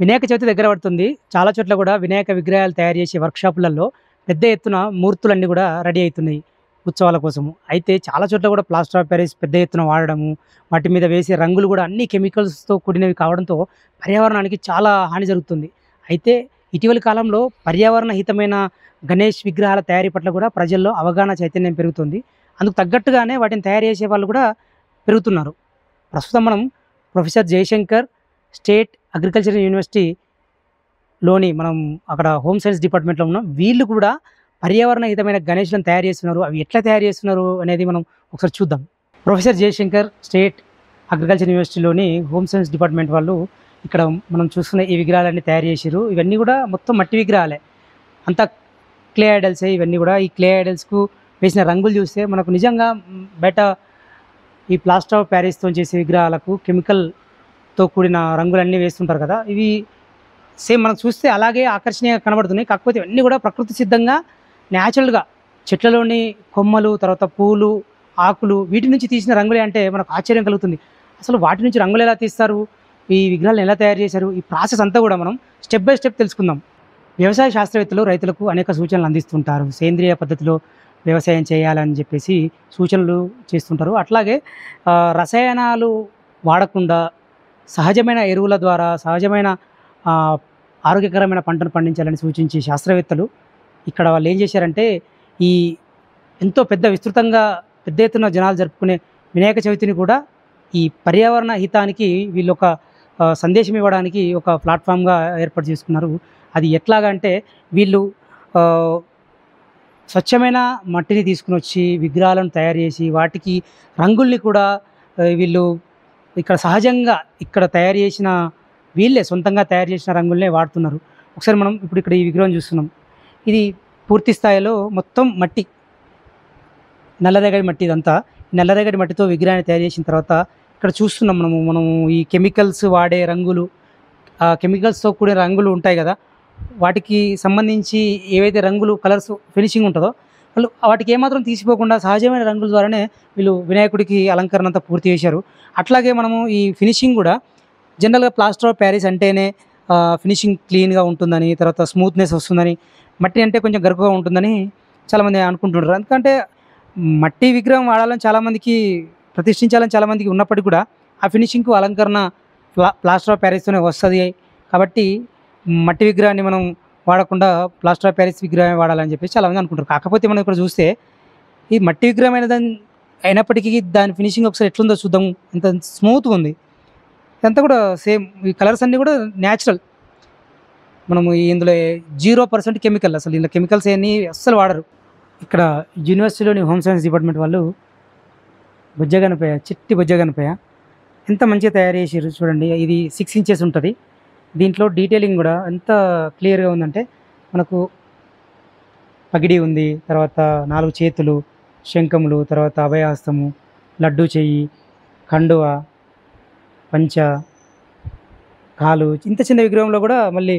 వినాయక చవితి దగ్గర పడుతుంది. చాలా చోట్ల గూడా వినాయక విగ్రహాలు తయారు చేసే వర్క్‌షాపులలో పెద్ద ఎత్తున మూర్తులన్నీ గూడా రెడీ అయితున్నాయి ఉత్సవాల కోసము. అయితే చాలా చోట్ల గూడా ప్లాస్టర్ ఆఫ్ పారిస్ పెద్ద ఎత్తున వాడడము, వాటి మీద వేసే రంగులు గూడా అన్నీ కెమికల్స్‌తో కూడినవి కావడంతో పర్యావరణానికి చాలా హాని జరుగుతుంది. అయితే ఇటీవలి కాలంలో పర్యావరణ హితమైన గణేష్ విగ్రహాల తయారీ పట్ల గూడా ప్రజల్లో అవగాహన చైతన్యం పెరుగుతుంది. అందుకు తగ్గట్టుగానే వాటిని తయారు చేసే వాళ్ళు గూడా పెరుగుతున్నారు. ప్రస్తుతం మనం ప్రొఫెసర్ జయశంకర్ స్టేట్ అగ్రికల్చరల్ యూనివర్సిటీలోని మనం అక్కడ హోమ్ సైన్స్ డిపార్ట్మెంట్‌లో ఉన్నాం. వీళ్ళు కూడా పర్యావరణ హితమైన గణేష్‌లను తయారు చేస్తున్నారు. అవి ఎట్లా తయారు చేస్తున్నారు అనేది మనం ఒకసారి చూద్దాం. ప్రొఫెసర్ జయశంకర్ స్టేట్ అగ్రికల్చర్ యూనివర్సిటీలోని హోమ్ సైన్స్ డిపార్ట్మెంట్ వాళ్ళు ఇక్కడ మనం చూస్తున్న ఈ విగ్రహాలన్నీ తయారు చేసిర్రు. ఇవన్నీ కూడా మొత్తం మట్టి విగ్రహాలే. అంతా క్లే ఐడల్సే ఇవన్నీ కూడా. ఈ క్లే ఐడల్స్‌కు వేసిన రంగులు చూస్తే మనకు నిజంగా బయట ఈ ప్లాస్టర్ ఆఫ్ పారిస్‌తో చేసే విగ్రహాలకు కెమికల్‌తో కూడిన రంగులన్నీ వేస్తుంటారు కదా! ఇవి సేమ్ మనకు చూస్తే అలాగే ఆకర్షణీయంగా కనబడుతున్నాయి. కాకపోతే ఇవన్నీ కూడా ప్రకృతి సిద్ధంగా న్యాచురల్‌గా చెట్లలోని కొమ్మలు, తర్వాత పూలు, ఆకులు వీటి నుంచి తీసిన రంగులే అంటే మనకు ఆశ్చర్యం కలుగుతుంది. అసలు వాటి నుంచి రంగులు ఎలా తీస్తారు? ఈ విగ్రహాలను ఎలా తయారు చేశారు? ఈ ప్రాసెస్ అంతా కూడా మనం స్టెప్ బై స్టెప్ తెలుసుకుందాం. వ్యవసాయ శాస్త్రవేత్తలు రైతులకు అనేక సూచనలు అందిస్తుంటారు. సేంద్రియ పద్ధతిలో వ్యవసాయం చేయాలని చెప్పేసి సూచనలు చేస్తుంటారు. అట్లాగే రసాయనాలు వాడకుండా సహజమైన ఎరువుల ద్వారా సహజమైన ఆహ్, ఆరోగ్యకరమైన పంటను పండించాలని సూచించే శాస్త్రవేత్తలు ఇక్కడ వాళ్ళు ఏం చేశారంటే, ఈ ఎంతో పెద్ద విస్తృతంగా పెద్ద ఎత్తున జనాలు జరుపుకునే వినాయక చవితిని కూడా ఈ పర్యావరణ హితానికి వీళ్ళొక సందేశం ఇవ్వడానికి ఒక ప్లాట్‌ఫామ్‌గా ఏర్పాటు చేసుకున్నారు. అది ఎట్లాగంటే వీళ్ళు ఆహ్, స్వచ్ఛమైన మట్టిని తీసుకొనొచ్చి విగ్రహాలను తయారు చేసి వాటికి రంగుల్ని కూడా వీళ్ళు ఇక్కడ సహజంగా ఇక్కడ తయారు చేసిన వీళ్ళే సొంతంగా తయారు చేసిన రంగులనే వాడుతున్నారు. ఒకసారి మనం ఇప్పుడు ఇక్కడ ఈ విగ్రహం చూస్తున్నాం. ఇది పూర్తి స్థాయిలో మొత్తం మట్టి. నల్లరేగడి మట్టి ఇదంతా. నల్లరేగడి మట్టితో విగ్రహాన్ని తయారు చేసిన తర్వాత ఇక్కడ చూస్తున్నాం మనము ఈ కెమికల్స్ వాడే రంగులు, ఆ కెమికల్స్‌తో కూడిన రంగులు ఉంటాయి గదా! వాటికి సంబంధించి ఏవైతే రంగులు కలర్స్ ఫినిషింగ్ ఉంటదో వాళ్ళు వాటికి ఏమాత్రం తీసిపోకుండా సహజమైన రంగుల ద్వారానే వీళ్ళు వినాయకుడికి అలంకరణ అంతా పూర్తి చేశారు. అట్లాగే మనము ఈ ఫినిషింగ్ గూడా జనరల్‌గా ప్లాస్టర్ ఆఫ్ పారిస్ అంటేనే ఫినిషింగ్ క్లీన్‌గా ఉంటుందని, తర్వాత స్మూత్‌నెస్ వస్తుందని, మట్టి అంటే కొంచెం గరుకుగా ఉంటుందని చాలామంది అనుకుంటుంటారు. ఎందుకంటే మట్టి విగ్రహం వాడాలని చాలామందికి ప్రతిష్ఠించాలని చాలామందికి ఉన్నప్పటికి కూడా ఆ ఫినిషింగ్‌కు అలంకరణ ప్లాస్టర్ ఆఫ్ పారిస్తోనే వస్తది. కాబట్టి మట్టి విగ్రహాన్ని మనం వాడకుండా ప్లాస్టర్ ఆఫ్ పారిస్ విగ్రహమే వాడాలని చెప్పేసి చాలామంది అనుకుంటారు. కాకపోతే మనం ఇక్కడ చూస్తే ఈ మట్టి విగ్రహం అయినప్పటికీ దాని ఫినిషింగ్ ఒకసారి ఎట్లుందో చూద్దాం. ఎంత స్మూత్‌గా ఉంది. ఇదంతా కూడా సేమ్ ఈ కలర్స్ అన్నీ కూడా న్యాచురల్. మనము ఇందులో 0% కెమికల్, అసలు ఇందులో కెమికల్స్ అయన్నీ అస్సలు వాడరు. ఇక్కడ యూనివర్సిటీలోని హోమ్ సైన్స్ డిపార్ట్మెంట్ వాళ్ళు బొజ్జ గణపయ్య, చిట్టి బొజ్జ గణపయ్య ఎంత మంచిగా తయారు చేసిర్రు చూడండి. ఇది 6 ఇంచెస్ ఉంటది. దీంట్లో డీటెయిలింగ్ కూడా ఎంత క్లియర్‌గా ఉందంటే మనకు పగిడి ఉంది, తర్వాత 4 చేతులు, శంఖములు, తర్వాత అభయహస్తము, లడ్డూ చెయ్యి, కండువ, పంచ, కాలు. ఇంత చిన్న విగ్రహంలో కూడా మళ్ళీ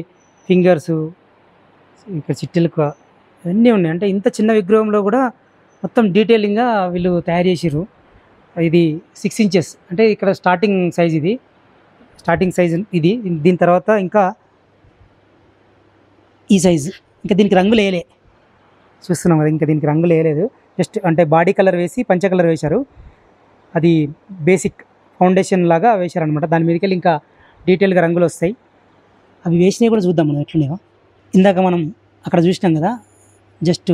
ఫింగర్సు, ఇక్కడ చిట్టిలక ఇవన్నీ ఉన్నాయి. అంటే ఇంత చిన్న విగ్రహంలో కూడా మొత్తం డీటెయిలింగ్‌గా వీళ్ళు తయారు చేసిర్రు. ఇది 6 ఇంచెస్ అంటే ఇక్కడ స్టార్టింగ్ సైజ్ ఇది. స్టార్టింగ్ సైజ్ ఇది. దీని తర్వాత ఇంకా ఈ సైజు. ఇంకా దీనికి రంగులేయలే. చూస్తున్నాం కదా! ఇంకా దీనికి రంగులేయలేదు. జస్ట్ అంటే బాడీ కలర్ వేసి పంచ కలర్ వేశారు. అది బేసిక్ ఫౌండేషన్ లాగా వేశారనమాట. దాని మీదకెళ్ళి ఇంకా డీటెయిల్‌గా రంగులొస్తాయి. అవి వేసినవి కూడా చూద్దాం మనం ఎట్లున్నాయో. ఇందాక మనం అక్కడ చూసినాం కదా! జస్ట్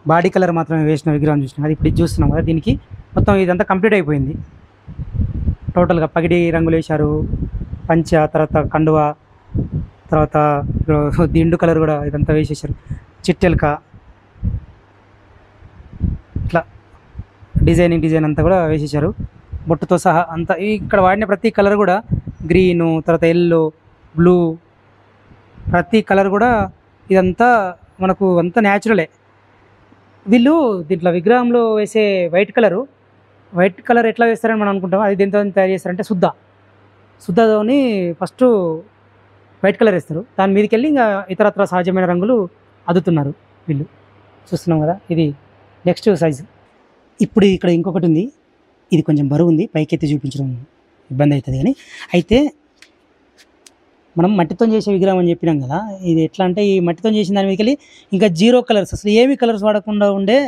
బాడీ కలర్ మాత్రమే వేసిన విగ్రహం చూసినాం కదా! ఇప్పుడు ఇది చూస్తున్నాం కదా! దీనికి మొత్తం ఇదంతా కంప్లీట్ అయిపోయింది. టోటల్‌గా పగిడి రంగులేశారు. పంచ, తర్వాత కండువ, తర్వాత దిండు కలర్ కూడా ఇదంతా వేసేశారు. చిట్టెలక ఇట్లా డిజైన్ అంతా కూడా వేసేశారు. బొట్టుతో సహా అంతా. ఇక్కడ వాడిన ప్రతి కలర్ కూడా గ్రీను, తర్వాత యెల్లో, బ్లూ, ప్రతి కలర్ కూడా ఇదంతా మనకు అంతా న్యాచురలే. వీళ్ళు దీంట్లో విగ్రహంలో వేసే వైట్ కలర్ ఎట్లా వేస్తారని మనం అనుకుంటాం. అది దేంతో తయారు చేస్తారంటే సుద్దతోని ఫస్టు వైట్ కలర్ వేస్తారు. దాని మీదకెళ్ళి ఇంకా ఇతరత్ర సహజమైన రంగులు అద్దుతున్నారు వీళ్ళు. చూస్తున్నాం కదా! ఇది నెక్స్ట్ సైజు. ఇప్పుడు ఇక్కడ ఇంకొకటి ఉంది. ఇది కొంచెం బరువుంది. పైకెత్తి చూపించడం ఇబ్బంది అవుతుంది కానీ, అయితే మనం మట్టితో చేసే విగ్రహం అని చెప్పినాం కదా, ఇది ఎట్లా అంటే ఈ మట్టితో చేసిన దాని మీదకెళ్ళి ఇంకా జీరో కలర్స్, అసలు ఏమి కలర్స్ వాడకుండా ఉండే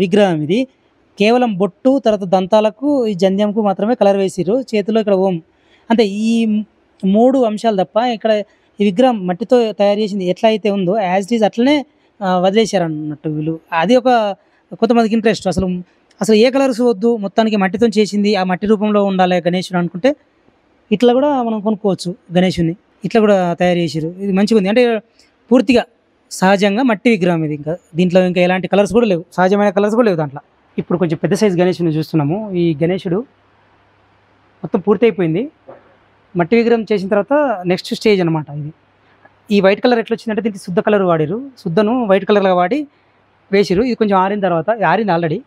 విగ్రహం ఇది. కేవలం బొట్టు, తర్వాత దంతాలకు, ఈ జంధ్యంకు మాత్రమే కలర్ వేసిర్రు. చేతిలో ఇక్కడ ఓం, అంటే ఈ 3 అంశాలు తప్ప ఇక్కడ ఈ విగ్రహం మట్టితో తయారు చేసింది ఎట్లా అయితే ఉందో యాజ్ ఇట్ ఈజ్ అట్లనే వదిలేశారన్నట్టు వీళ్ళు. అది ఒక కొంతమందికి ఇంట్రెస్ట్. అసలు అసలు ఏ కలర్స్ వద్దు, మొత్తానికి మట్టితో చేసింది, ఆ మట్టి రూపంలో ఉండాలి గణేశుడు అనుకుంటే ఇట్లా కూడా మనం కొనుక్కోవచ్చు గణేషుని. ఇట్లా కూడా తయారు చేసిర్రు. ఇది మంచిగుంది. అంటే పూర్తిగా సహజంగా మట్టి విగ్రహం ఇది. ఇంకా దీంట్లో ఇంకా ఎలాంటి కలర్స్ కూడా లేవు. సహజమైన కలర్స్ కూడా లేవు దాంట్లో. ఇప్పుడు కొంచెం పెద్ద సైజు గణేషుని చూస్తున్నాము. ఈ గణేషుడు మొత్తం పూర్తయిపోయింది. మట్టి విగ్రహం చేసిన తర్వాత నెక్స్ట్ స్టేజ్ అనమాట ఇది. ఈ వైట్ కలర్ ఎట్లా వచ్చిందంటే దీనికి శుద్ధ కలర్ వాడిరు. శుద్ధను వైట్ కలర్గా వాడి వేసిరు. ఇది కొంచెం ఆరిన తర్వాత, ఆరింది ఆల్రెడీ,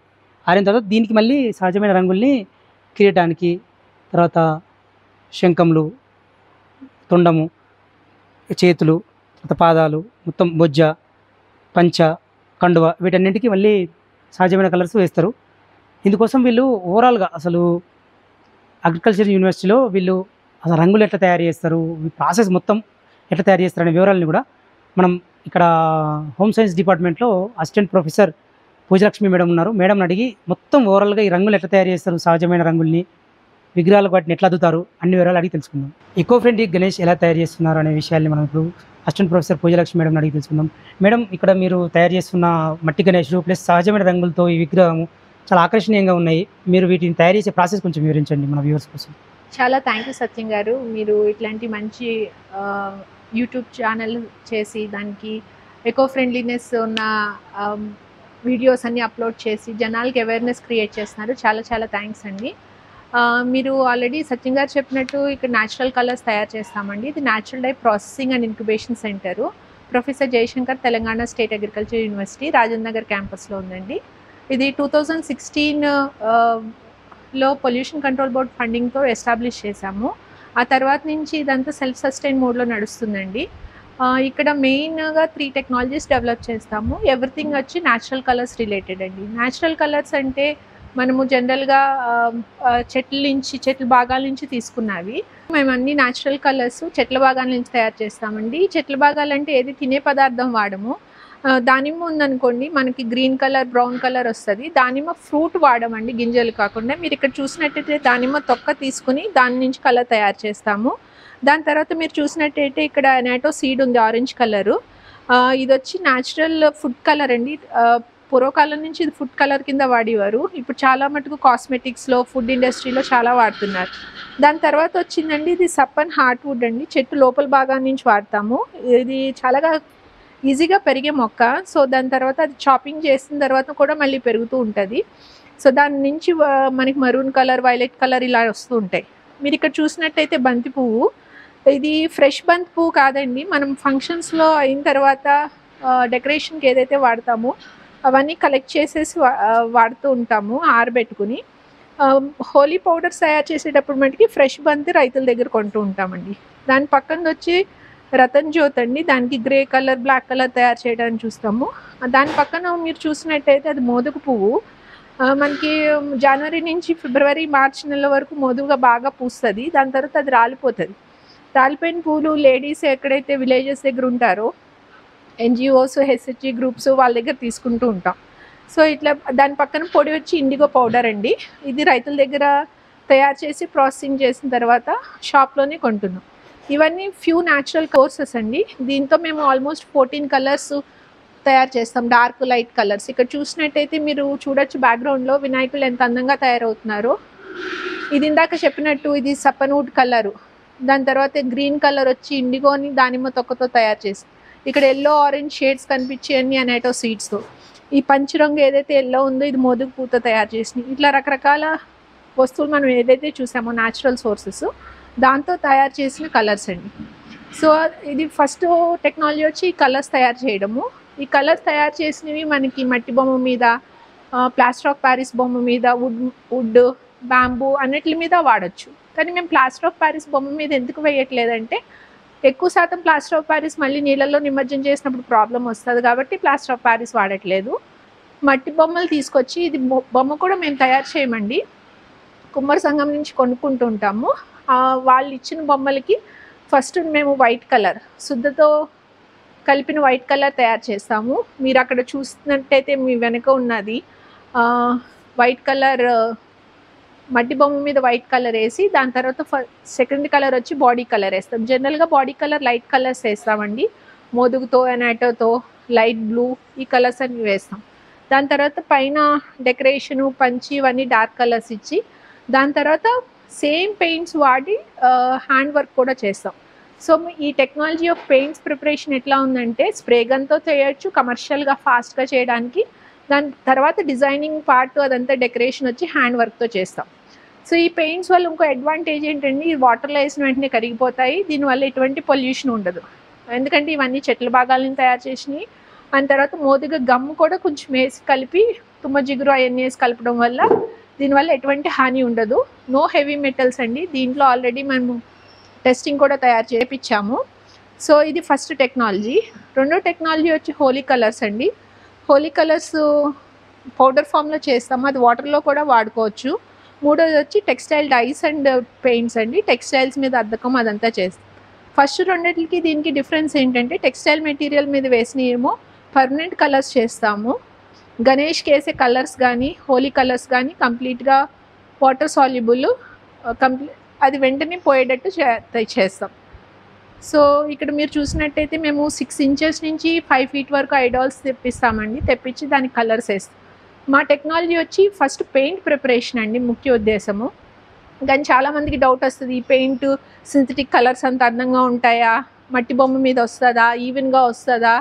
ఆరిన తర్వాత దీనికి మళ్ళీ సహజమైన రంగుల్ని కిరీటానికి, తర్వాత శంఖంలు, తొండము, చేతులు, తర్వాత పాదాలు, మొత్తం బొజ్జ, పంచ, కండువ, వీటన్నింటికి మళ్ళీ సహజమైన కలర్స్ వేస్తారు. ఇందుకోసం వీళ్ళు ఓవరాల్గా అసలు అగ్రికల్చర్ యూనివర్సిటీలో వీళ్ళు అసలు రంగులు ఎట్లా తయారు చేస్తారు, ఈ ప్రాసెస్ మొత్తం ఎట్లా తయారు చేస్తారు అనే వివరాలని కూడా మనం ఇక్కడ హోమ్ సైన్స్ డిపార్ట్మెంట్లో అసిస్టెంట్ ప్రొఫెసర్ పూజలక్ష్మి మేడం ఉన్నారు. మేడంని అడిగి మొత్తం ఓవరాల్గా ఈ రంగులు ఎట్లా తయారు చేస్తారు, సహజమైన రంగుల్ని, విగ్రహాలకు వాటిని ఎట్లా అద్దుతారు, అన్ని వివరాలు అడిగి తెలుసుకుందాం. ఈకో ఫ్రెండ్లీ గణేష్ ఎలా తయారు చేస్తున్నారు అనే విషయాన్ని మనం ఇప్పుడు అసిస్టెంట్ ప్రొఫెసర్ పూజలక్ష్మి మేడం అడిగి తెలుసుకుందాం. మేడం, ఇక్కడ మీరు తయారు చేస్తున్న మట్టి గణేషుడు ప్లస్ సహజమైన రంగులతో ఈ విగ్రహం చాలా ఆకర్షణీయంగా ఉన్నాయి. మీరు వీటిని తయారు చేసే ప్రాసెస్ కొంచెం వివరించండి మన వ్యూవర్స్ కోసం. చాలా థ్యాంక్ యూ సత్యం గారు. మీరు ఇట్లాంటి మంచి యూట్యూబ్ ఛానల్ చేసి దానికి ఎకో ఫ్రెండ్లీనెస్ ఉన్న వీడియోస్ అన్ని అప్లోడ్ చేసి జనాలకి అవేర్నెస్ క్రియేట్ చేస్తున్నారు. చాలా చాలా థ్యాంక్స్ అండి. మీరు ఆల్రెడీ సత్యం గారు చెప్పినట్టు ఇక్కడ న్యాచురల్ కలర్స్ తయారు చేస్తామండి. ఇది natural dye processing and incubation centre, professor Jayashankar, Telangana state agriculture university, Rajendranagar క్యాంపస్లో ఉందండి. ఇది 2016లో పొల్యూషన్ కంట్రోల్ బోర్డ్ ఫండింగ్తో ఎస్టాబ్లిష్ చేశాము. ఆ తర్వాత నుంచి ఇదంతా సెల్ఫ్ సస్టైన్ మోడ్లో నడుస్తుందండి. ఇక్కడ మెయిన్గా 3 టెక్నాలజీస్ డెవలప్ చేస్తాము. ఎవ్రీథింగ్ వచ్చి న్యాచురల్ కలర్స్ రిలేటెడ్ అండి. న్యాచురల్ కలర్స్ అంటే మనము జనరల్గా చెట్ల భాగాల నుంచి తీసుకున్నవి. మేము అన్ని న్యాచురల్ కలర్స్ చెట్ల భాగాల నుంచి తయారు చేస్తామండి. చెట్ల భాగాలు అంటే ఏది తినే పదార్థం వాడము. దానిమ్మ ఉందనుకోండి, మనకి గ్రీన్ కలర్, బ్రౌన్ కలర్ వస్తుంది. దానిమ్మ ఫ్రూట్ వాడమండి, గింజలు కాకుండా. మీరు ఇక్కడ చూసినట్టయితే దానిమ్మ తొక్క తీసుకుని దాని నుంచి కలర్ తయారు చేస్తాము. దాని తర్వాత మీరు చూసినట్టయితే ఇక్కడ నాటో సీడ్ ఉంది, ఆరెంజ్ కలరు. ఇది వచ్చి న్యాచురల్ ఫుడ్ కలర్ అండి. పూర్వకాలం నుంచి ఇది ఫుడ్ కలర్ కింద వాడేవారు. ఇప్పుడు చాలా మటుకు కాస్మెటిక్స్లో, ఫుడ్ ఇండస్ట్రీలో చాలా వాడుతున్నారు. దాని తర్వాత వచ్చిందండి ఇది సప్పన్ హార్ట్ వుడ్ అండి. చెట్టు లోపల భాగాల నుంచి వాడతాము. ఇది చాలా ఈజీగా పెరిగే మొక్క. సో దాని తర్వాత అది చాపింగ్ చేసిన తర్వాత కూడా మళ్ళీ పెరుగుతూ ఉంటుంది. సో దాని నుంచి మనకి మరూన్ కలర్, వైలెట్ కలర్ ఇలా వస్తూ ఉంటాయి. మీరు ఇక్కడ చూసినట్టయితే బంతి పువ్వు. ఇది ఫ్రెష్ బంతి పువ్వు కాదండి. మనం ఫంక్షన్స్లో అయిన తర్వాత డెకరేషన్కి ఏదైతే వాడతామో అవన్నీ కలెక్ట్ చేసేసి వాడుతూ ఉంటాము ఆరబెట్టుకుని. హోలీ పౌడర్స్ తయారు చేసేటప్పుడు మటుకి ఫ్రెష్ బంతి రైతుల దగ్గర కొంటూ ఉంటామండి. దాని పక్కన వచ్చి రతన్ జ్యోత్ అండి. దానికి గ్రే కలర్, బ్లాక్ కలర్ తయారు చేయడానికి చూస్తాము. దాని పక్కన మీరు చూసినట్టయితే అది మోదుగు పువ్వు. మనకి జనవరి నుంచి ఫిబ్రవరి, మార్చి నెల వరకు మోదుగా బాగా పూస్తుంది. దాని తర్వాత అది రాలిపోతుంది. రాలిపోయిన పూలు లేడీస్ ఎక్కడైతే విలేజెస్ దగ్గర ఉంటారో ఎన్జిఓస్, హెచ్ఎస్జి గ్రూప్స్ వాళ్ళ దగ్గర తీసుకుంటూ ఉంటాం. సో ఇట్లా దాని పక్కన పొడి వచ్చి ఇండిగో పౌడర్ అండి. ఇది రైతుల దగ్గర తయారు చేసి ప్రాసెసింగ్ చేసిన తర్వాత షాప్లోనే కొంటున్నాం. ఇవన్నీ ఫ్యూ న్యాచురల్ కోర్సెస్ అండి. దీంతో మేము ఆల్మోస్ట్ 14 కలర్స్ తయారు చేస్తాం, డార్క్, లైట్ కలర్స్. ఇక్కడ చూసినట్టయితే మీరు చూడొచ్చు బ్యాక్గ్రౌండ్లో వినాయకులు ఎంత అందంగా తయారవుతున్నారో. ఇది ఇందాక చెప్పినట్టు ఇది సప్పన్ వుడ్ కలరు. దాని తర్వాత గ్రీన్ కలర్ వచ్చి ఇండిగోని దానిమ్మ తొక్కతో తయారు చేసి, ఇక్కడ ఎల్లో, ఆరెంజ్ షేడ్స్ కనిపించేవన్నీ అనేటో సీడ్స్తో. ఈ పంచరంగు ఏదైతే ఎల్లో ఉందో ఇది మోదుగు పూతో తయారు చేసినాయి. ఇట్లా రకరకాల వస్తువులు మనం ఏదైతే చూసామో న్యాచురల్ సోర్సెస్ దాంతో తయారు చేసిన కలర్స్ అండి. సో ఇది ఫస్ట్ టెక్నాలజీ వచ్చి ఈ కలర్స్ తయారు చేయడము. ఈ కలర్స్ తయారు చేసినవి మనకి మట్టి బొమ్మ మీద, ప్లాస్టర్ ఆఫ్ ప్యారిస్ బొమ్మ మీద, వుడ్, బ్యాంబూ అన్నిటి మీద వాడచ్చు. కానీ మేము ప్లాస్టర్ ఆఫ్ ప్యారిస్ బొమ్మ మీద ఎందుకు వేయట్లేదంటే ఎక్కువ శాతం ప్లాస్టర్ ఆఫ్ ప్యారిస్ మళ్ళీ నీళ్ళల్లో నిమజ్జనం చేసినప్పుడు ప్రాబ్లం వస్తుంది కాబట్టి ప్లాస్టర్ ఆఫ్ ప్యారిస్ వాడట్లేదు. మట్టి బొమ్మలు తీసుకొచ్చి, ఇది బొమ్మ కూడా మేము తయారు చేయమండి, కుమ్మరి సంఘం నుంచి కొనుక్కుంటూ ఉంటాము. వాళ్ళు ఇచ్చిన బొమ్మలకి ఫస్ట్ మేము వైట్ కలర్ శుద్ధతో కలిపిన వైట్ కలర్ తయారు చేస్తాము. మీరు అక్కడ చూస్తున్నట్టయితే మీ వెనక ఉన్నది వైట్ కలర్, మట్టి బొమ్మ మీద వైట్ కలర్ వేసి దాని తర్వాత సెకండ్ కలర్ వచ్చి బాడీ కలర్ వేస్తాం. జనరల్గా బాడీ కలర్ లైట్ కలర్స్ వేస్తామండి, మోదుగుతో ఎనాటోతో లైట్ బ్లూ ఈ కలర్స్ అన్ని వేస్తాం. దాని తర్వాత పైన డెకరేషను పంచి ఇవన్నీ డార్క్ కలర్స్ ఇచ్చి దాని తర్వాత సేమ్ పెయింట్స్ వాడి హ్యాండ్ వర్క్ కూడా చేస్తాం. సో ఈ టెక్నాలజీ ఆఫ్ పెయింట్స్ ప్రిపరేషన్ ఎట్లా ఉందంటే స్ప్రే గన్తో చేయొచ్చు, కమర్షియల్గా ఫాస్ట్గా చేయడానికి. దాని తర్వాత డిజైనింగ్ పార్ట్ అదంతా డెకరేషన్ వచ్చి హ్యాండ్ వర్క్తో చేస్తాం. సో ఈ పెయింట్స్ వల్ల ఇంకో అడ్వాంటేజ్ ఏంటంటే ఈ వాటర్లో వేసిన వెంటనే కరిగిపోతాయి, దీనివల్ల ఎటువంటి పొల్యూషన్ ఉండదు. ఎందుకంటే ఇవన్నీ చెట్ల భాగాలను తయారు చేసినాయి. దాని తర్వాత మోదుగ గమ్ము కూడా కొంచెం వేసి కలిపి తుమ్మ జిగురు అవన్నీ వేసి కలపడం వల్ల దీనివల్ల ఎటువంటి హాని ఉండదు. నో హెవీ మెటల్స్ అండి. దీంట్లో ఆల్రెడీ మేము టెస్టింగ్ కూడా తయారు చేయించాము. సో ఇది ఫస్ట్ టెక్నాలజీ. రెండో టెక్నాలజీ వచ్చి హోలీ కలర్స్ అండి. హోలీ కలర్స్ పౌడర్ ఫామ్లో చేస్తాము, అది వాటర్లో కూడా వాడుకోవచ్చు. మూడోది వచ్చి టెక్స్టైల్ డైస్ అండ్ పెయింట్స్ అండి. టెక్స్టైల్స్ మీద అద్దకం అదంతా చేస్తాం. ఫస్ట్ రెండింటికి దీనికి డిఫరెన్స్ ఏంటంటే టెక్స్టైల్ మెటీరియల్ మీద వేసినేమో పర్మనెంట్ కలర్స్ చేస్తాము. గణేష్కి వేసే కలర్స్ కానీ హోలీ కలర్స్ కానీ కంప్లీట్గా వాటర్ సాల్యుబుల్, అది వెంటనే పోయేటట్టు చేస్తాం. సో ఇక్కడ మీరు చూసినట్టయితే మేము 6 ఇంచెస్ నుంచి 5 ఫీట్ వరకు ఐడాల్స్ తెప్పిస్తామండి. తెప్పించి దానికి కలర్స్ వేస్తాం. మా టెక్నాలజీ వచ్చి ఫస్ట్ పెయింట్ ప్రిపరేషన్ అండి ముఖ్య ఉద్దేశము. కానీ చాలామందికి డౌట్ వస్తుంది, ఈ పెయింట్ సింథటిక్ కలర్స్ అంత అందంగా ఉంటాయా, మట్టి బొమ్మ మీద వస్తుందా, ఈవెన్గా వస్తుందా,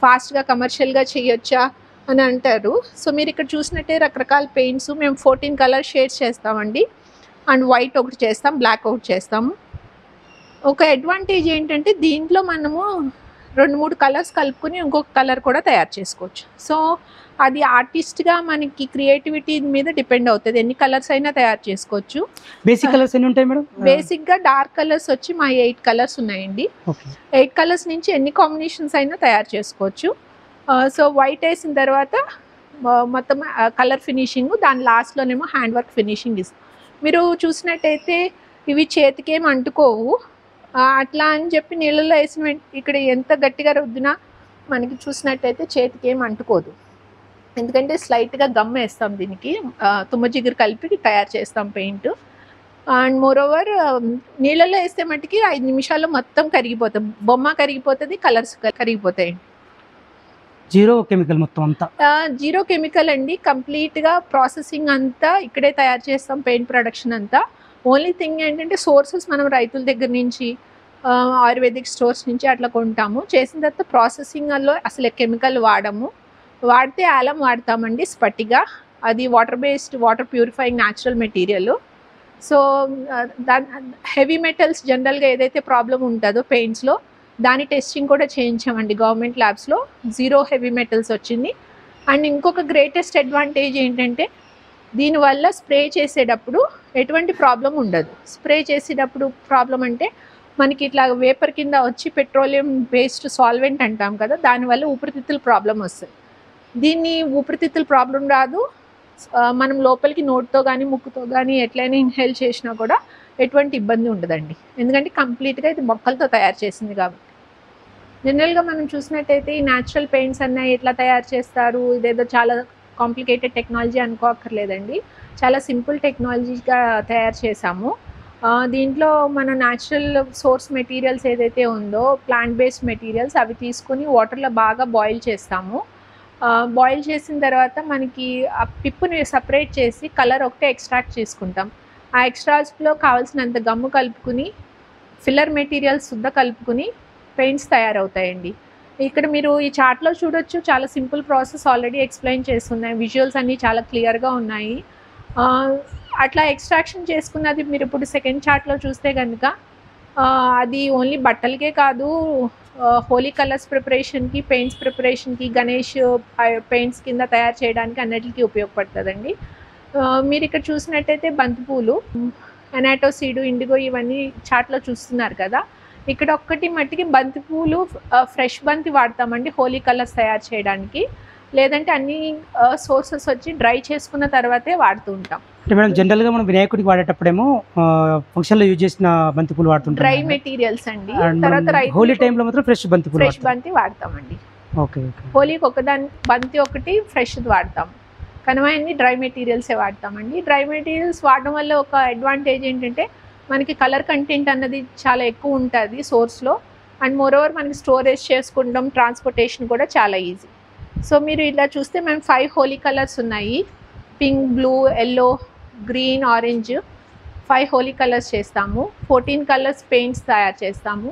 ఫాస్ట్గా కమర్షియల్గా చేయొచ్చా అని అంటారు. సో మీరు ఇక్కడ చూసినట్టే రకరకాల పెయింట్స్ మేము 14 కలర్ షేడ్స్ చేస్తామండి. అండ్ వైట్ ఒకటి చేస్తాం, బ్లాక్ ఒకటి చేస్తాము. ఒక అడ్వాంటేజ్ ఏంటంటే దీంట్లో మనము 2-3 కలర్స్ కలుపుకొని ఇంకొక కలర్ కూడా తయారు చేసుకోవచ్చు. సో అది ఆర్టిస్ట్గా మనకి క్రియేటివిటీ మీద డిపెండ్ అవుతుంది, ఎన్ని కలర్స్ అయినా తయారు చేసుకోవచ్చు. బేసిక్ కలర్స్ ఎన్ని ఉంటాయి మేడం? బేసిక్గా డార్క్ కలర్స్ వచ్చి మా 8 కలర్స్ ఉన్నాయండి. 8 కలర్స్ నుంచి ఎన్ని కాంబినేషన్స్ అయినా తయారు చేసుకోవచ్చు. సో వైట్ వేసిన తర్వాత మొత్తం కలర్ ఫినిషింగ్, దాని లాస్ట్లోనేమో హ్యాండ్ వర్క్ ఫినిషింగ్ ఇస్తాం. మీరు చూసినట్టయితే ఇవి చేతికేం అంటుకోవు, అట్లా అని చెప్పి నీళ్ళలో వేసిన ఇక్కడ ఎంత గట్టిగా రుద్దినా మనకి చూసినట్టయితే చేతికి ఏం అంటుకోదు. ఎందుకంటే స్లైట్గా గమ్ వేస్తాం దీనికి, తుమ్మ జిగురు కలిపి తయారు చేస్తాం పెయింట్. అండ్ మోరోవర్ నీళ్ళలో వేస్తే మట్టుకి 5 నిమిషాల్లో మొత్తం కరిగిపోతాం, బొమ్మ కరిగిపోతుంది, కలర్స్ కరిగిపోతాయి. జీరో కెమికల్ మొత్తం అంతా? జీరో కెమికల్ అండి. కంప్లీట్గా ప్రాసెసింగ్ అంతా ఇక్కడే తయారు చేస్తాం, పెయింట్ ప్రొడక్షన్ అంతా. ఓన్లీ థింగ్ ఏంటంటే సోర్సెస్ మనం రైతుల దగ్గర నుంచి ఆయుర్వేదిక్ స్టోర్స్ నుంచి అట్లా కొంటాము. చేసిన తర్వాత ప్రాసెసింగ్లో అసలు కెమికల్ వాడము. వాడితే ఆలం వాడతామండి, స్పట్టిగా. అది water based, water purifying natural material. So heavy metals జనరల్గా ఏదైతే ప్రాబ్లం ఉంటుందో పెయింట్స్లో దాని టెస్టింగ్ కూడా చేయించామండి గవర్నమెంట్ ల్యాబ్స్లో. 0 హెవీ మెటల్స్ వచ్చింది. అండ్ ఇంకొక గ్రేటెస్ట్ అడ్వాంటేజ్ ఏంటంటే దీనివల్ల స్ప్రే చేసేటప్పుడు ఎటువంటి ప్రాబ్లం ఉండదు. స్ప్రే చేసేటప్పుడు ప్రాబ్లం అంటే మనకి ఇట్లా వేపర్ కింద వచ్చి పెట్రోలియం బేస్డ్ సాల్వెంట్ అంటాం కదా, దానివల్ల ఊపిరితిత్తుల ప్రాబ్లం వస్తుంది. దీన్ని ఊపిరితిత్తుల ప్రాబ్లం రాదు. మనం లోపలికి నోట్తో కానీ ముక్కుతో కానీ ఎట్లయినా ఇన్హేల్ చేసినా కూడా ఎటువంటి ఇబ్బంది ఉండదండి, ఎందుకంటే కంప్లీట్గా ఇది మొక్కలతో తయారు చేసింది కాబట్టి. జనరల్గా మనం చూసినట్టయితే ఈ న్యాచురల్ పెయింట్స్ అన్నీ ఎట్లా తయారు చేస్తారు, ఇదేదో చాలా కాంప్లికేటెడ్ టెక్నాలజీ అనుకోక్కర్లేదండి. చాలా సింపుల్ టెక్నాలజీగా తయారు చేసాము. దీంట్లో మన న్యాచురల్ సోర్స్ మెటీరియల్స్ ఏదైతే ఉందో ప్లాంట్ బేస్డ్ మెటీరియల్స్ అవి తీసుకొని వాటర్లో బాగా బాయిల్ చేస్తాము. బాయిల్ చేసిన తర్వాత మనకి ఆ పిప్పుని సపరేట్ చేసి కలర్ ఒకటే ఎక్స్ట్రాక్ట్ చేసుకుంటాం. ఆ ఎక్స్ట్రాస్లో కావాల్సినంత గమ్ము కలుపుకుని ఫిల్లర్ మెటీరియల్స్ శుద్ధ కలుపుకుని పెయింట్స్ తయారవుతాయండి. ఇక్కడ మీరు ఈ చార్ట్లో చూడొచ్చు, చాలా సింపుల్ ప్రాసెస్ ఆల్రెడీ ఎక్స్ప్లెయిన్ చేస్తున్నాయి. విజువల్స్ అన్నీ చాలా క్లియర్గా ఉన్నాయి. అట్లా ఎక్స్ట్రాక్షన్ చేసుకున్నది మీరు ఇప్పుడు సెకండ్ చార్ట్లో చూస్తే కనుక అది ఓన్లీ బట్టలకే కాదు, హోలీ కలర్స్ ప్రిపరేషన్కి, పెయింట్స్ ప్రిపరేషన్కి, గణేష్ పెయింట్స్ కింద తయారు చేయడానికి అన్నిటికీ ఉపయోగపడుతుందండి. మీరు ఇక్కడ చూసినట్టయితే బంతిపూలు, ఎనాటో సీడు, ఇండిగో ఇవన్నీ చార్ట్లో చూస్తున్నారు కదా. ఇక్కడ ఒక్కటి మట్టికి బంతిపూలు ఫ్రెష్ బంతి వాడతామండి హోలీ కలర్స్ తయారు చేయడానికి. లేదంటే అన్ని సోర్సెస్ వచ్చి డ్రై చేసుకున్న తర్వాతే వాడుతూ ఉంటాం. అంటే మేడం జనరల్‌గా మనం వినాయకుడికి వాడేటప్పుడేమో ఫంక్షన్‌లో యూజ్ చేసిన బంతిపూలు వాడుతుంటాం డ్రై కదా! మెటీరియల్స్ అండి. అండ్ తర్వాత మనం రైతులు హోలీ టైమ్‌లో మాత్రం ఫ్రెష్ బంతిపూలు ఫ్రెష్ వాడతాం. బంతి వాడతామండి. ఓకే. ఓకే. హోలీకి ఒకదాని బంతి ఒకటి ఫ్రెష్‌ది వాడతాం. కనుమయన్ని డ్రై మెటీరియల్సే వాడతామండి. డ్రై మెటీరియల్స్ వాడడం వల్ల ఒక అడ్వాంటేజ్ ఏంటంటే, మనకి కలర్ కంటెంట్ అన్నది చాలా ఎక్కువ ఉంటది సోర్స్‌లో. అండ్ మోరోవర్ మనకి స్టోరేజ్ చేసుకుంటాం, ట్రాన్స్‌పోర్టేషన్ కూడా చాలా ఈజీ. సో, మీరు ఇలా చూస్తే మేము 5 హోలీ కలర్స్ ఉన్నాయి. Pink, blue, yellow, green, orange 5 Holi colours చేస్తాము. 14 కలర్స్ పెయింట్స్ తయారు చేస్తాము.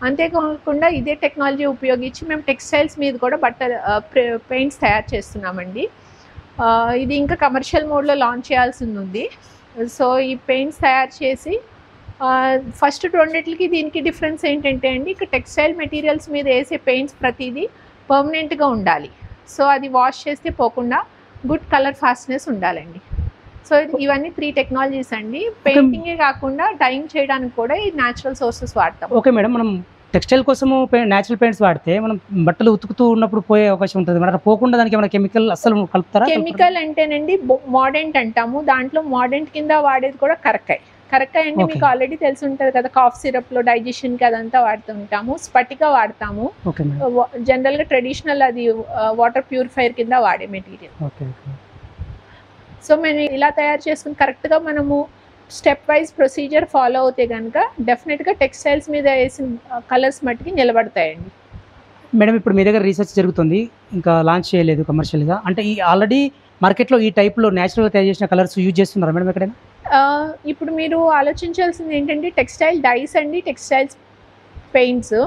అంతేకాకుండా ఇదే టెక్నాలజీ ఉపయోగించి మేము టెక్స్టైల్స్ మీద కూడా పెయింట్స్ తయారు చేస్తున్నామండి. ఇది ఇంకా కమర్షియల్ మోడ్‌లో లాంచ్ చేయాల్సిందుంది. సో, ఈ పెయింట్స్ తయారు చేసి ఫస్ట్ రెండిట్లకి దీనికి డిఫరెన్స్ ఏంటంటే అండి, ఇక్కడ టెక్స్టైల్ మెటీరియల్స్ మీద ఏసే పెయింట్స్ ప్రతీదీ పర్మనెంట్‌గా ఉండాలి. సో, అది వాష్ చేస్తే పోకుండా గుడ్ కలర్ ఫాస్ట్‌నెస్ ఉండాలండి. సో, ఇవన్నీ 3 టెక్నాలజీస్ అండి. పెయింటింగే కాకుండా డైయింగ్ చేయడానికి కూడా ఈ న్యాచురల్ సోర్సెస్ వాడతాం. Okay madam. మనం టెక్స్టైల్ కోసము న్యాచురల్ పెయింట్స్ వాడితే మనం బట్టలు ఉతుకుతూ ఉన్నప్పుడు పోయే అవకాశం ఉంటది. మరి అట్లా పోకుండా దానికి ఏమైనా కెమికల్ అస్సలు కలుపుతారా? కెమికల్ అంటేనండి మోర్డెంట్ అంటాము. దాంట్లో మోర్డెంట్ కింద వాడేది కూడా కరక్కాయ. కరక్కాయ అంటే ఓకే. మీకు ఆల్రెడీ తెలిసి ఉంటది కదా! కాఫ్ సిరప్‌లో డైజెషన్‌కి అదంతా వాడుతుంటాము. స్ఫటిక వాడతాము. Okay madam. జనరల్‌గా ట్రెడిషనల్ అది వాటర్ ప్యూరిఫైయర్ కింద వాడే మెటీరియల్. ఓకే. ఓకే. సో, మేము ఇలా తయారు చేసుకుని కరెక్ట్‌గా మనము స్టెప్ వైజ్ ప్రొసీజర్ ఫాలో అవుతే గనుక డెఫినిట్‌గా టెక్స్టైల్స్ మీద ఏసిన కలర్స్ మట్టికి నిలబడతాయండి. మేడం ఇప్పుడు మీ దగ్గర రీసెర్చ్ జరుగుతుంది. ఇంకా లాంచ్ చేయలేదు కమర్షియల్‌గా. అంటే ఈ ఆల్రెడీ మార్కెట్‌లో ఈ టైప్‌లో నేచురల్‌గా తయారు చేసిన కలర్స్ యూజ్ చేస్తున్నారా మేడం ఎక్కడైనా? ఇప్పుడు మీరు ఆలోచించాల్సింది ఏంటంటే టెక్స్టైల్ డైస్ అండి, టెక్స్టైల్స్ పెయింట్స్.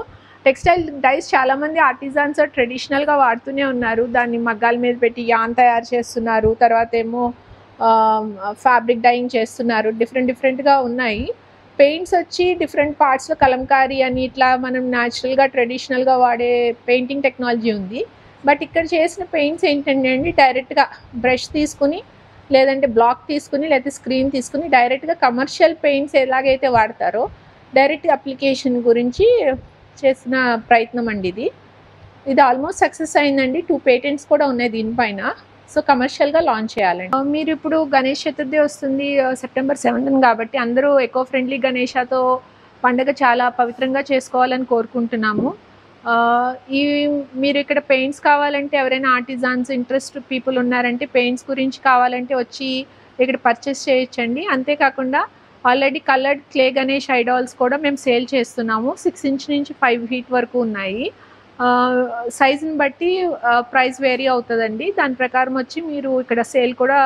టెక్స్టైల్ డైస్ చాలామంది ఆర్టిజాన్స్ ట్రెడిషనల్‌గా వాడుతూనే ఉన్నారు. దాన్ని మగ్గాల మీద పెట్టి యాన్ తయారు చేస్తున్నారు. తర్వాత ఏమో ఫ్యాబ్రిక్ డైయింగ్ చేస్తున్నారు. డిఫరెంట్‌గా ఉన్నాయి. పెయింట్స్ వచ్చి డిఫరెంట్ పార్ట్స్‌లో కలంకారీ అని ఇట్లా మనం న్యాచురల్‌గా ట్రెడిషనల్‌గా వాడే పెయింటింగ్ టెక్నాలజీ ఉంది. బట్ ఇక్కడ చేసిన పెయింట్స్ ఏంటంటే అండి డైరెక్ట్‌గా బ్రష్ తీసుకుని, లేదంటే బ్లాక్ తీసుకుని, లేకపోతే స్క్రీన్ తీసుకుని డైరెక్ట్‌గా కమర్షియల్ పెయింట్స్ ఎలాగైతే వాడతారో డైరెక్ట్ అప్లికేషన్ గురించి చేసిన ప్రయత్నం అండి ఇది. ఇది ఆల్మోస్ట్ సక్సెస్ అయిందండి. 2 పేటెంట్స్ కూడా ఉన్నాయి దీనిపైన. సో, కమర్షియల్‌గా లాంచ్ చేయాలండి. మీరు ఇప్పుడు గణేష్ చతుర్థి వస్తుంది సెప్టెంబర్ 7 కాబట్టి అందరూ ఎకో ఫ్రెండ్లీ గణేషతో పండుగ చాలా పవిత్రంగా చేసుకోవాలని కోరుకుంటున్నాము. ఈ మీరు ఇక్కడ పెయింట్స్ కావాలంటే ఎవరైనా ఆర్టిజాన్స్ ఇంట్రెస్ట్ పీపుల్ ఉన్నారంటే పెయింట్స్ గురించి కావాలంటే వచ్చి ఇక్కడ పర్చేస్ చేయొచ్చండి. అంతేకాకుండా ఆల్రెడీ కలర్డ్ క్లే గణేష్ ఐడాల్స్ కూడా మేము సేల్ చేస్తున్నాము. 6 ఇంచ్ నుంచి 5 ఫీట్ వరకు ఉన్నాయి. సైజుని బట్టి ప్రైస్ వేరీ అవుతుందండి. దాని ప్రకారం వచ్చి మీరు ఇక్కడ సేల్ కూడా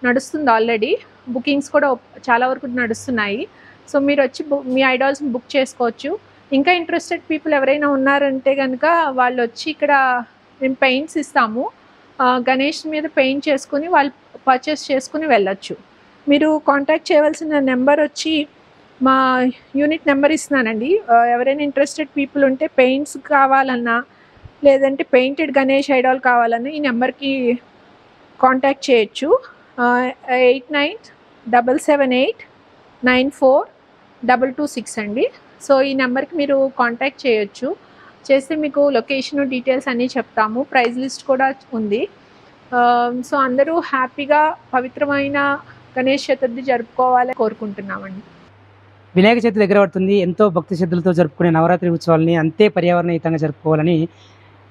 నడుస్తుంది ఆల్రెడీ. బుకింగ్స్ కూడా చాలా వరకు నడుస్తున్నాయి. సో, మీరు వచ్చి మీ ఐడాల్స్ని బుక్ చేసుకోవచ్చు. ఇంకా ఇంట్రెస్టెడ్ పీపుల్ ఎవరైనా ఉన్నారంటే కనుక వాళ్ళు వచ్చి ఇక్కడ మేము పెయింట్స్ ఇస్తాము. గణేష్ మీద పెయింట్ చేసుకుని వాళ్ళు పర్చేస్ చేసుకుని వెళ్ళొచ్చు. మీరు కాంటాక్ట్ చేయవలసిన నెంబర్ వచ్చి మా యూనిట్ నెంబర్ ఇస్తున్నానండి. ఎవరైనా ఇంట్రెస్టెడ్ పీపుల్ ఉంటే పెయింట్స్ కావాలన్నా, లేదంటే పెయింటెడ్ గణేష్ ఐడాల్ కావాలన్నా ఈ నెంబర్కి కాంటాక్ట్ చేయొచ్చు. 8977894226 అండి. సో, ఈ నెంబర్కి మీరు కాంటాక్ట్ చేయొచ్చు. చేస్తే మీకు లొకేషన్ డీటెయిల్స్ అన్నీ చెప్తాము. ప్రైస్ లిస్ట్ కూడా ఉంది. సో, అందరూ హ్యాపీగా పవిత్రమైన గణేష్ చతుర్థి జరుపుకోవాలని కోరుకుంటున్నామండి. వినాయక చవితి దగ్గర పడుతుంది. ఎంతో భక్తి శ్రద్ధలతో జరుపుకునే నవరాత్రి ఉత్సవాలని అంతే పర్యావరణహితంగా జరుపుకోవాలని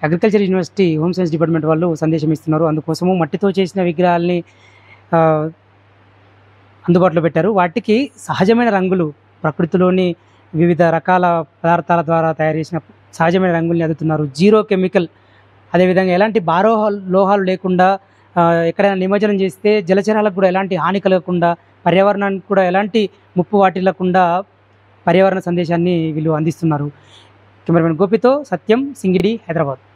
agriculture university home science department వాళ్ళు సందేశం ఇస్తున్నారు. అందుకోసము మట్టితో చేసిన విగ్రహాలని అందుబాటులో పెట్టారు. వాటికి సహజమైన రంగులు ప్రకృతిలోని వివిధ రకాల పదార్థాల ద్వారా తయారు చేసిన సహజమైన రంగుల్ని అద్దుతున్నారు. జీరో కెమికల్, అదేవిధంగా ఎలాంటి లోహాలు లేకుండా ఎక్కడైనా నిమజ్జనం చేస్తే జలచరాలకు కూడా ఎలాంటి హాని కలగకుండా, పర్యావరణానికి కూడా ఎలాంటి ముప్పు వాటిల్లకుండా పర్యావరణ సందేశాన్ని వీళ్ళు అందిస్తున్నారు. కెమెరామెన్ గోపితో సత్యం, సింగిడి, హైదరాబాద్.